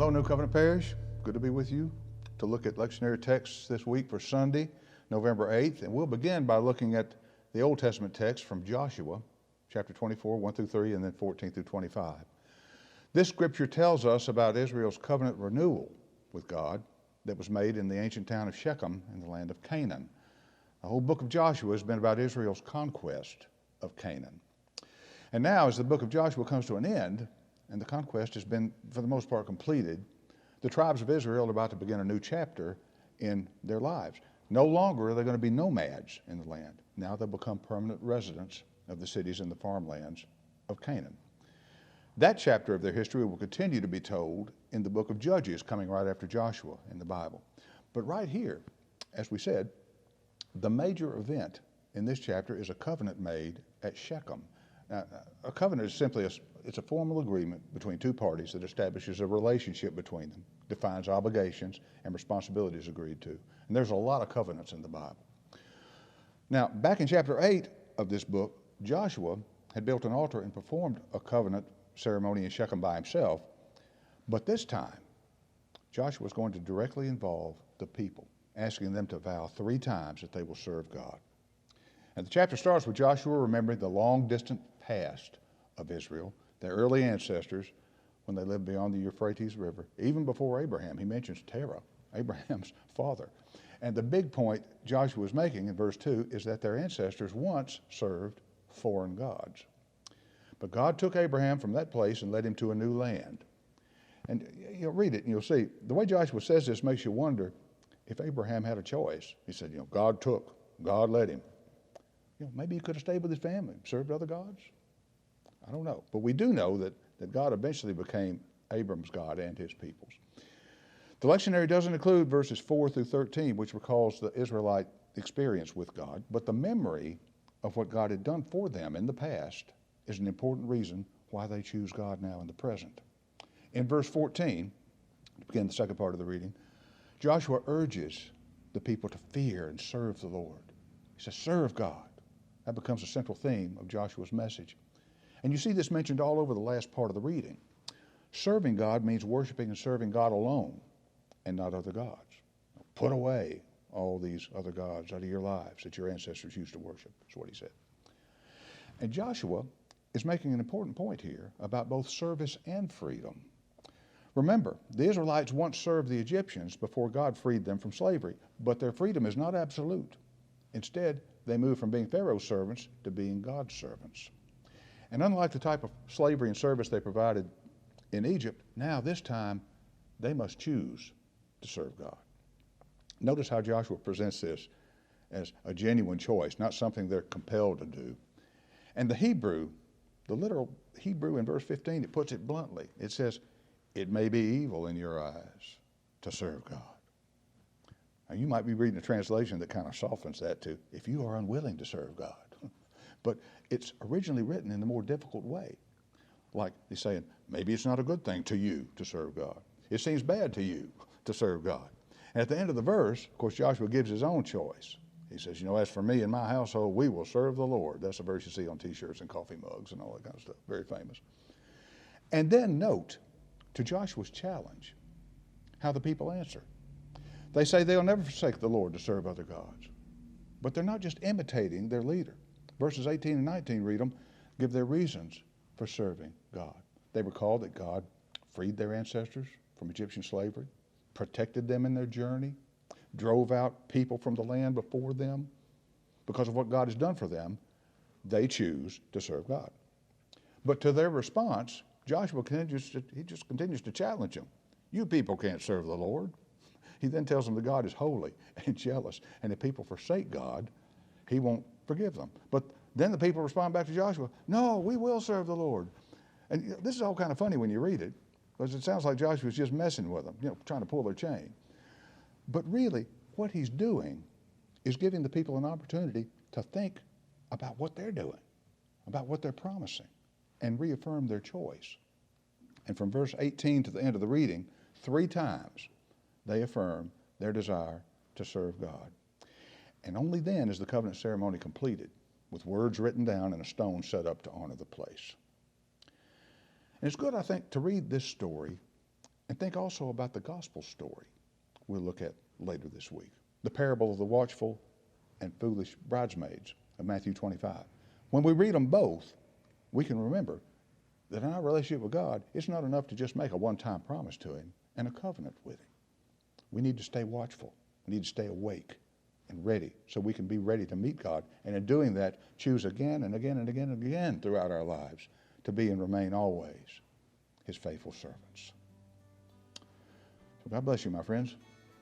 Hello, New Covenant Parish. Good to be with you to look at lectionary texts this week for Sunday, November 8th. And we'll begin by looking at the Old Testament text from Joshua, chapter 24, 1 through 3, and then 14 through 25. This scripture tells us about Israel's covenant renewal with God that was made in the ancient town of Shechem in the land of Canaan. The whole book of Joshua has been about Israel's conquest of Canaan. And now, as the book of Joshua comes to an end, and the conquest has been, for the most part, completed, the tribes of Israel are about to begin a new chapter in their lives. No longer are they going to be nomads in the land. Now they'll become permanent residents of the cities and the farmlands of Canaan. That chapter of their history will continue to be told in the book of Judges, coming right after Joshua in the Bible. But right here, as we said, the major event in this chapter is a covenant made at Shechem. Now, a covenant is simply it's a formal agreement between two parties that establishes a relationship between them, defines obligations and responsibilities agreed to. And there's a lot of covenants in the Bible. Now, back in chapter 8 of this book, Joshua had built an altar and performed a covenant ceremony in Shechem by himself. But this time, Joshua was going to directly involve the people, asking them to vow 3 times that they will serve God. And the chapter starts with Joshua remembering the long-distant past of Israel, their early ancestors, when they lived beyond the Euphrates River. Even before Abraham, he mentions Terah, Abraham's father. And the big point Joshua is making in verse 2 is that their ancestors once served foreign gods. But God took Abraham from that place and led him to a new land. And you'll read it and you'll see, the way Joshua says this makes you wonder if Abraham had a choice. He said, God took, God led him. Maybe he could have stayed with his family, served other gods. I don't know. But we do know that God eventually became Abram's God and his people's. The lectionary doesn't include verses 4 through 13, which recalls the Israelite experience with God, but the memory of what God had done for them in the past is an important reason why they choose God now in the present. In verse 14, to begin the second part of the reading, Joshua urges the people to fear and serve the Lord. He says, serve God. That becomes a central theme of Joshua's message. And you see this mentioned all over the last part of the reading. Serving God means worshiping and serving God alone and not other gods. Put away all these other gods out of your lives that your ancestors used to worship, is what he said. And Joshua is making an important point here about both service and freedom. Remember, the Israelites once served the Egyptians before God freed them from slavery, but their freedom is not absolute. Instead, they moved from being Pharaoh's servants to being God's servants. And unlike the type of slavery and service they provided in Egypt, now this time they must choose to serve God. Notice how Joshua presents this as a genuine choice, not something they're compelled to do. And the Hebrew, the literal Hebrew in verse 15, it puts it bluntly. It says, it may be evil in your eyes to serve God. Now, you might be reading a translation that kind of softens that to, if you are unwilling to serve God. But it's originally written in a more difficult way. Like he's saying, maybe it's not a good thing to you to serve God. It seems bad to you to serve God. And at the end of the verse, of course, Joshua gives his own choice. He says, as for me and my household, we will serve the Lord. That's a verse you see on t-shirts and coffee mugs and all that kind of stuff. Very famous. And then note, to Joshua's challenge, how the people answer. They say they'll never forsake the Lord to serve other gods. But they're not just imitating their leader. Verses 18 and 19, read them, give their reasons for serving God. They recall that God freed their ancestors from Egyptian slavery, protected them in their journey, drove out people from the land before them. Because of what God has done for them, they choose to serve God. But to their response, Joshua just continues to challenge them. You people can't serve the Lord. He then tells them that God is holy and jealous, and if people forsake God, he won't forgive them. But then the people respond back to Joshua, no, we will serve the Lord. And this is all kind of funny when you read it, because it sounds like Joshua's just messing with them, trying to pull their chain. But really, what he's doing is giving the people an opportunity to think about what they're doing, about what they're promising, and reaffirm their choice. And from verse 18 to the end of the reading, 3 times they affirm their desire to serve God. And only then is the covenant ceremony completed, with words written down and a stone set up to honor the place. And it's good, I think, to read this story And think also about the gospel story we'll look at later this week. The parable of the watchful and foolish bridesmaids of Matthew 25. When we read them both, we can remember that in our relationship with God, it's not enough to just make a one-time promise to Him and a covenant with Him. We need to stay watchful. We need to stay awake and ready so we can be ready to meet God. And in doing that, choose again and again and again and again throughout our lives to be and remain always His faithful servants. So God bless you, my friends.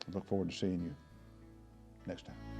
I look forward to seeing you next time.